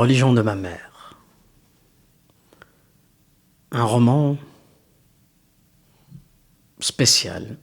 religion de ma mère. Un roman spécial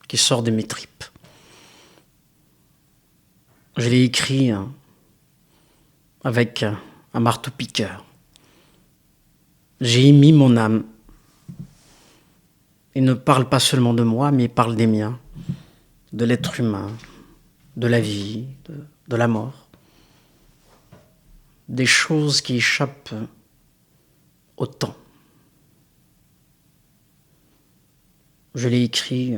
qui sort de mes tripes. Je l'ai écrit avec un marteau-piqueur. J'ai émis mon âme. Il ne parle pas seulement de moi, mais il parle des miens, de l'être humain, de la vie, de la mort. Des choses qui échappent au temps. Je l'ai écrit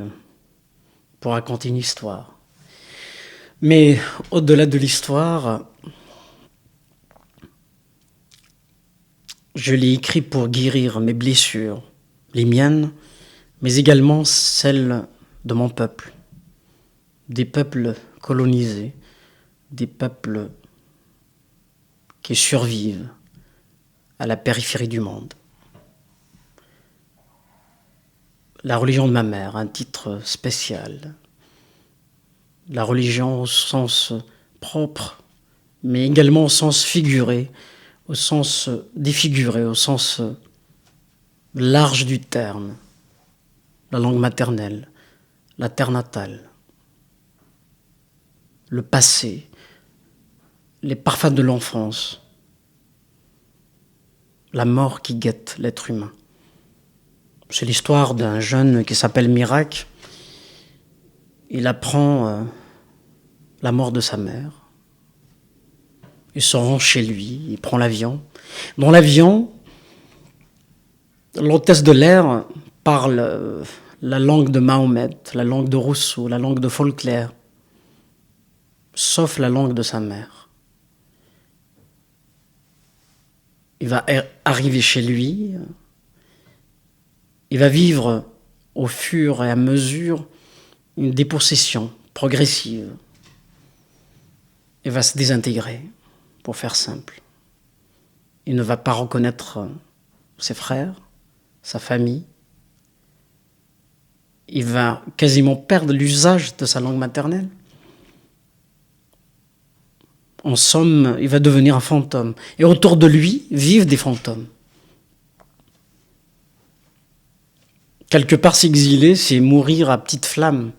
pour raconter une histoire. Mais au-delà de l'histoire, je l'ai écrit pour guérir mes blessures, les miennes, mais également celles de mon peuple, des peuples colonisés, des peuples qui survivent à la périphérie du monde. La religion de ma mère, un titre spécial. La religion au sens propre, mais également au sens figuré, au sens défiguré, au sens large du terme. La langue maternelle, la terre natale, le passé, les parfums de l'enfance, la mort qui guette l'être humain. C'est l'histoire d'un jeune qui s'appelle Miracle. Il apprend la mort de sa mère. Il se rend chez lui, il prend l'avion. Dans l'avion, l'hôtesse de l'air parle la langue de Mahomet, la langue de Rousseau, la langue de Faulkner, sauf la langue de sa mère. Il va arriver chez lui. Il va vivre au fur et à mesure une dépossession progressive. Il va se désintégrer, pour faire simple. Il ne va pas reconnaître ses frères, sa famille. Il va quasiment perdre l'usage de sa langue maternelle. En somme, il va devenir un fantôme. Et autour de lui vivent des fantômes. Quelque part, s'exiler, c'est mourir à petite flamme.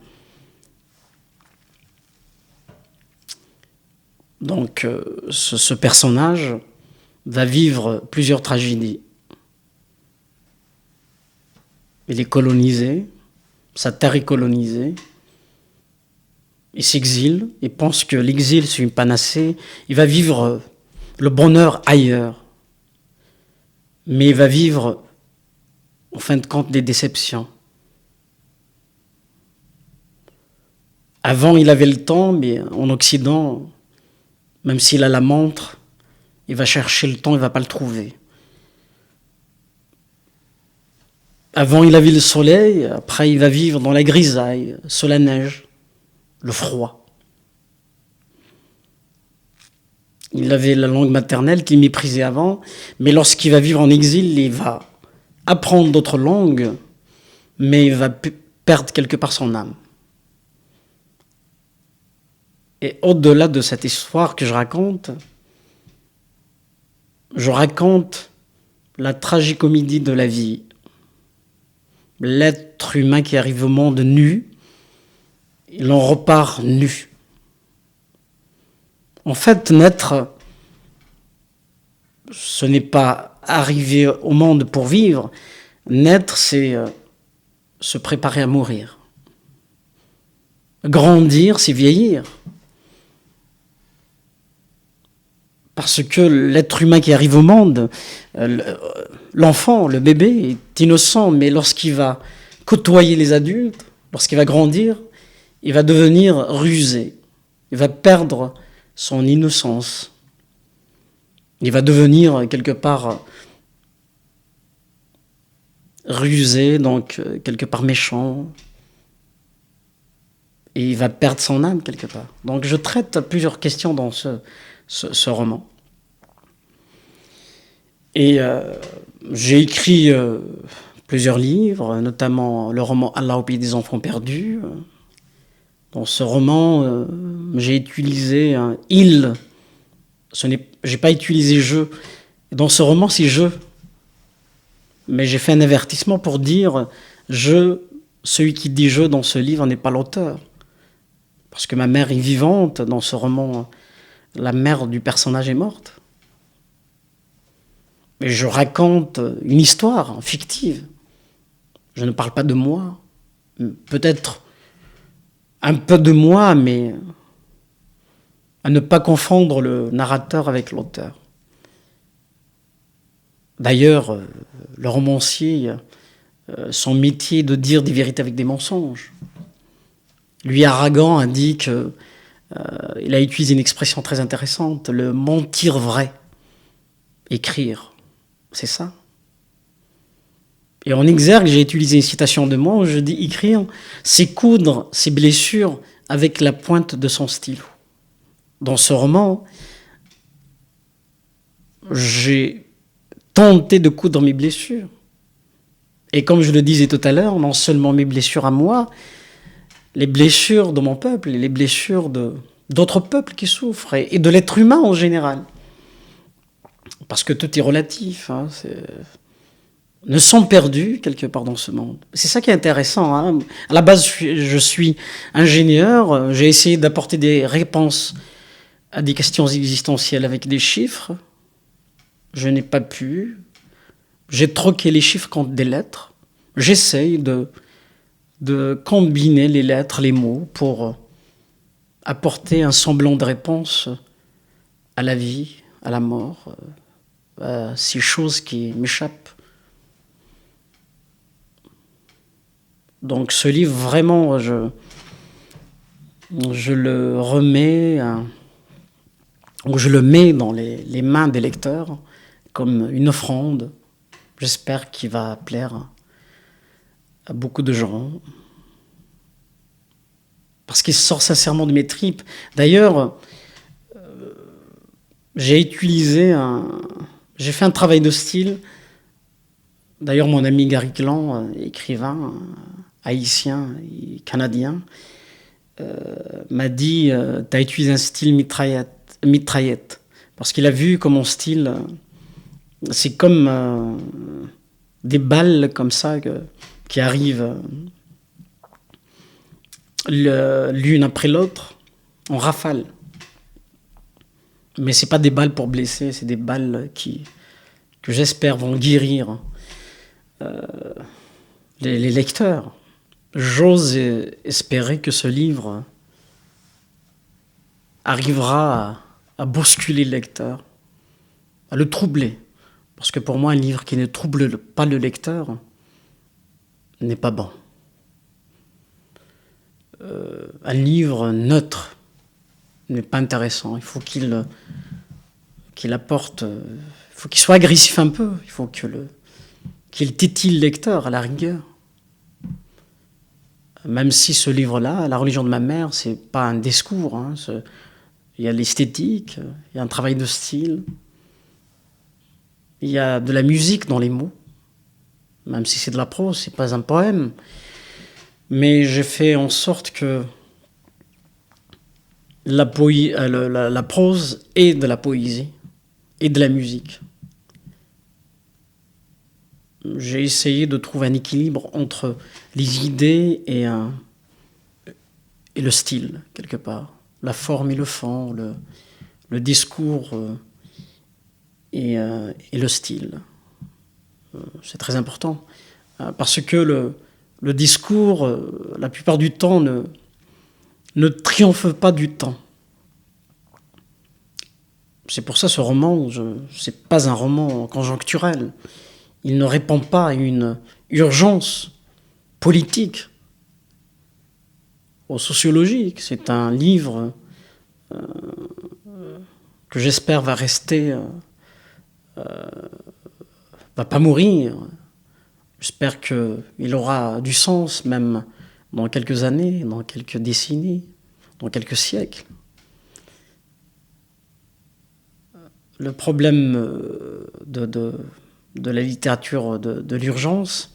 Donc, ce personnage va vivre plusieurs tragédies. Il est colonisé, sa terre est colonisée. Il s'exile, il pense que l'exil, c'est une panacée. Il va vivre le bonheur ailleurs. Mais il va vivre, en fin de compte, des déceptions. Avant, il avait le temps, mais en Occident, même s'il a la montre, il va chercher le temps, il ne va pas le trouver. Avant, il avait le soleil, après, il va vivre dans la grisaille, sous la neige, le froid. Il avait la langue maternelle qu'il méprisait avant, mais lorsqu'il va vivre en exil, il va apprendre d'autres langues, mais il va perdre quelque part son âme. Et au-delà de cette histoire que je raconte la tragicomédie de la vie. L'être humain qui arrive au monde nu, il en repart nu. En fait, naître, ce n'est pas arriver au monde pour vivre. Naître, c'est se préparer à mourir. Grandir, c'est vieillir. Parce que l'être humain qui arrive au monde, l'enfant, le bébé, est innocent, mais lorsqu'il va côtoyer les adultes, lorsqu'il va grandir, il va devenir rusé. Il va perdre son innocence. Il va devenir quelque part rusé, donc quelque part méchant. Et il va perdre son âme quelque part. Donc je traite plusieurs questions dans ce roman. Et j'ai écrit plusieurs livres, notamment le roman Allah au pays des enfants perdus. Dans ce roman, j'ai utilisé il J'ai pas utilisé je. Dans ce roman, c'est je. Mais j'ai fait un avertissement pour dire celui qui dit je dans ce livre n'est pas l'auteur. Parce que ma mère est vivante dans ce roman. La mère du personnage est morte. Mais je raconte une histoire fictive. Je ne parle pas de moi. Peut-être un peu de moi, mais à ne pas confondre le narrateur avec l'auteur. D'ailleurs, le romancier, son métier est de dire des vérités avec des mensonges. Lui, Aragon, indique, il a utilisé une expression très intéressante, le mentir vrai. Écrire, c'est ça. Et en exergue, j'ai utilisé une citation de moi où je dis écrire, c'est coudre ses blessures avec la pointe de son stylo. Dans ce roman, j'ai tenté de coudre mes blessures. Et comme je le disais tout à l'heure, non seulement mes blessures à moi, les blessures de mon peuple, les blessures d'autres peuples qui souffrent, et de l'être humain en général. Parce que tout est relatif, hein, ne sont perdus quelque part dans ce monde. C'est ça qui est intéressant. Hein. À la base, je suis ingénieur, j'ai essayé d'apporter des réponses à des questions existentielles avec des chiffres. Je n'ai pas pu. J'ai troqué les chiffres contre des lettres. J'essaye de combiner les lettres, les mots, pour apporter un semblant de réponse à la vie, à la mort, à ces choses qui m'échappent. Donc ce livre, vraiment, je le remets, ou je le mets dans les mains des lecteurs comme une offrande. J'espère qu'il va plaire à beaucoup de gens. Parce qu'il sort sincèrement de mes tripes. D'ailleurs, j'ai fait un travail de style. D'ailleurs, mon ami Gary Clan, écrivain, haïtien et canadien, m'a dit t'as utilisé un style mitraillette. Parce qu'il a vu que mon style, c'est comme des balles comme ça qui arrivent l'une après l'autre en rafale. Mais c'est pas des balles pour blesser, c'est des balles que j'espère vont guérir les lecteurs. J'ose espérer que ce livre arrivera à bousculer le lecteur, à le troubler. Parce que pour moi, un livre qui ne trouble pas le lecteur n'est pas bon. Un livre neutre n'est pas intéressant. Il faut qu'il apporte, il faut qu'il soit agressif un peu. Il faut qu'il tétille le lecteur à la rigueur. Même si ce livre-là, La religion de ma mère, c'est pas un discours. Hein, il y a l'esthétique, il y a un travail de style, il y a de la musique dans les mots. Même si c'est de la prose, c'est pas un poème. Mais j'ai fait en sorte que la prose est de la poésie et de la musique. J'ai essayé de trouver un équilibre entre les idées et le style, quelque part. La forme et le fond, le discours et le style. C'est très important. Parce que le discours, la plupart du temps, ne triomphe pas du temps. C'est pour ça ce roman, c'est pas un roman conjoncturel. Il ne répond pas à une urgence politique ou sociologique. C'est un livre que j'espère va rester, va pas mourir. J'espère qu'il aura du sens même dans quelques années, dans quelques décennies, dans quelques siècles. Le problème de la littérature de l'urgence,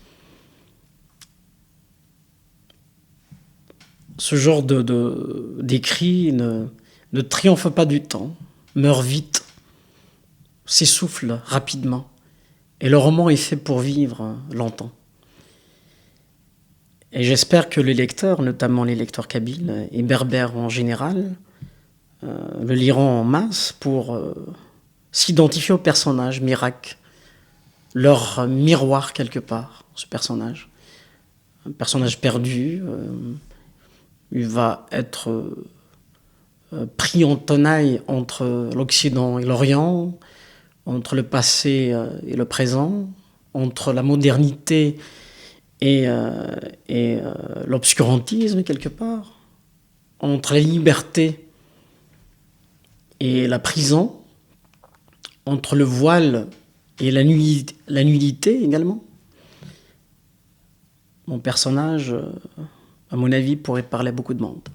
ce genre d'écrit ne triomphe pas du temps, meurt vite. s'essouffle rapidement. Et le roman est fait pour vivre longtemps. Et j'espère que les lecteurs, notamment les lecteurs kabyles et berbères en général, le liront en masse pour s'identifier au personnage Mirac, leur miroir quelque part, ce personnage. Un personnage perdu, il va être pris en tenaille entre l'Occident et l'Orient, entre le passé et le présent, entre la modernité et l'obscurantisme quelque part, entre la liberté et la prison, entre le voile et la nudité également. Mon personnage, à mon avis, pourrait parler à beaucoup de monde.